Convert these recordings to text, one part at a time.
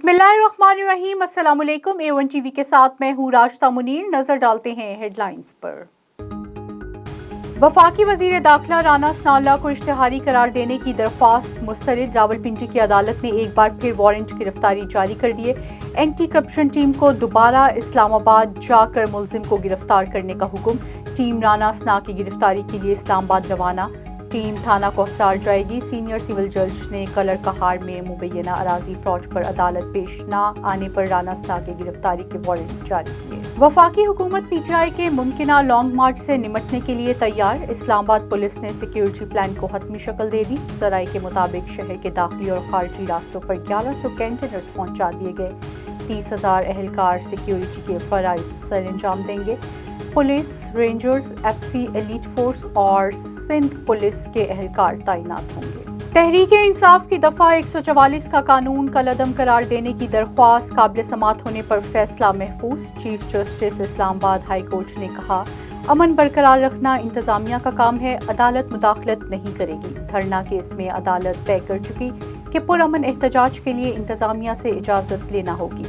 बिस्मिल्लाहिर्रहमानिर्रहीम। अस्सलाम वालेकुम। A1 टीवी के साथ मैं हूँ राशिदा मुनीर। नजर डालते हैं हेडलाइंस पर। वफाकी वजीर दाखिला राना सनाउल्लाह को इश्तिहारी करार देने की दरख्वास्त मुस्तरद। रावलपिंडी की अदालत ने एक बार फिर वारंट गिरफ्तारी जारी कर दिए। एंटी करप्शन टीम को दोबारा इस्लामाबाद जाकर मुलजिम को गिरफ्तार करने का हुक्म। टीम राना सना की गिरफ्तारी के लिए इस्लामाबाद रवाना। टीम थाना कोहसार जाएगी। सीनियर सिविल जज ने कलर कहार में मुबैना अराजी फ्रॉड पर अदालत पेश न आने पर राना सना की गिरफ्तारी के वारंट जारी किए। वफाकी हुकूमत PTI के मुमकिना लॉन्ग मार्च से निमटने के लिए तैयार। इस्लामाबाद पुलिस ने सिक्योरिटी प्लान को हतमी शक्ल दे दी। जराये के मुताबिक शहर के दाखिली और खारजी रास्तों पर 1100 कंटेनर्स पहुंचा दिए गए। 30,000 एहलकार सिक्योरिटी के फराइज सर अंजाम देंगे। Police, rangers, FC elite force और सिंध पुलिस के एहलकार तैनात होंगे। तहरीक इंसाफ की दफा 144 का कानून कलअदम करार देने की दरख्वास्त काबिल समात होने पर फैसला महफूज। Chief justice Islamabad high court ने कहा, अमन बरकरार रखना इंतजामिया का काम है, अदालत मुदाखलत नहीं करेगी। धरना केस में अदालत तय कर चुकी कि पुरअमन एहतजाज के लिए इंतजामिया से इजाजत लेना होगी।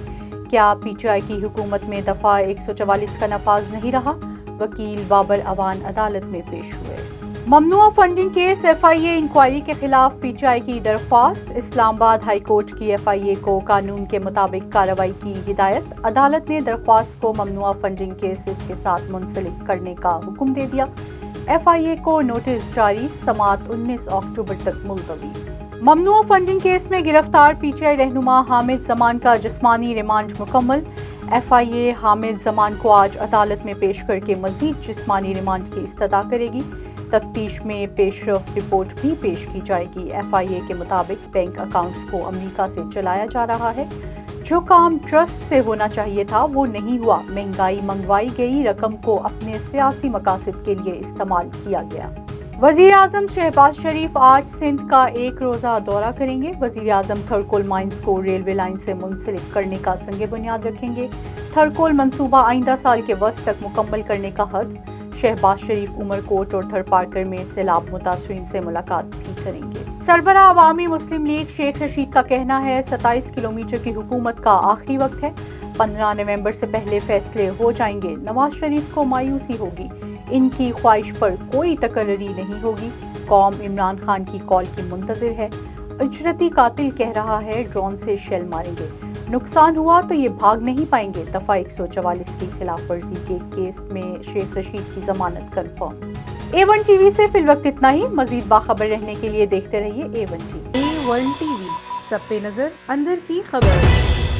क्या PTI की हुकूमत में दफा 144 का नफाज नहीं रहा? वकील बाबर अवान अदालत में पेश हुए। ममनुआ फंडिंग केस FIA इंक्वायरी के खिलाफ PTI की दरख्वास्त। इस्लामाबाद हाई कोर्ट की FIA को कानून के मुताबिक कार्रवाई की हिदायत। अदालत ने दरख्वास्त को ममनुआ फंडिंग केसेस के साथ मुंसलिक करने का हुक्म दे दिया। FIA को नोटिस जारी, समात 19 अक्टूबर तक मुलतवी। ममनुआ फंडिंग केस में गिरफ्तार PTI रहनुमा हामिद जमान का जिस्मानी रिमांड मुकम्मल। FIA हामिद जमान को आज अदालत में पेश करके मजीद जिस्मानी रिमांड की इस्तदा करेगी। तफ्तीश में पेशरफ रिपोर्ट भी पेश की जाएगी। FIA के मुताबिक बैंक अकाउंट्स को अमेरिका से चलाया जा रहा है। जो काम ट्रस्ट से होना चाहिए था वो नहीं हुआ। महंगाई मंगवाई गई रकम को अपने सियासी मकासद के लिए इस्तेमाल किया गया। वजीर आजम शहबाज शरीफ आज सिंध का एक रोज़ा दौरा करेंगे। वजीर आजम थरकोल माइंस को रेलवे लाइन से मुंसलिक करने का संगे बुनियाद रखेंगे। थरकोल मंसूबा आइंदा साल के वस्त तक मुकम्मल करने का हद। शहबाज शरीफ उमरकोट और थरपारकर में सैलाब मुतासरीन से मुलाकात भी करेंगे। सरबरा अवामी मुस्लिम लीग शेख रशीद का कहना है 27 किलोमीटर की हुकूमत का आखिरी वक्त है। 15 नवंबर से पहले फैसले हो जाएंगे। नवाज शरीफ को मायूसी होगी, इनकी ख्वाहिश पर कोई तकर्री नहीं होगी। कौम इमरान खान की कॉल की मुंतजिर है। उजरती कातिल कह रहा है ड्रोन से शेल मारेंगे, नुकसान हुआ तो ये भाग नहीं पाएंगे। दफा 144 की खिलाफ वर्जी के केस में शेख रशीद की जमानत कंफर्म। A1 टीवी से फिल वक्त इतना ही। मजीद बाखबर रहने के लिए देखते रहिए A1 टीवी। A1 टीवी, सब पे नजर, अंदर की खबर।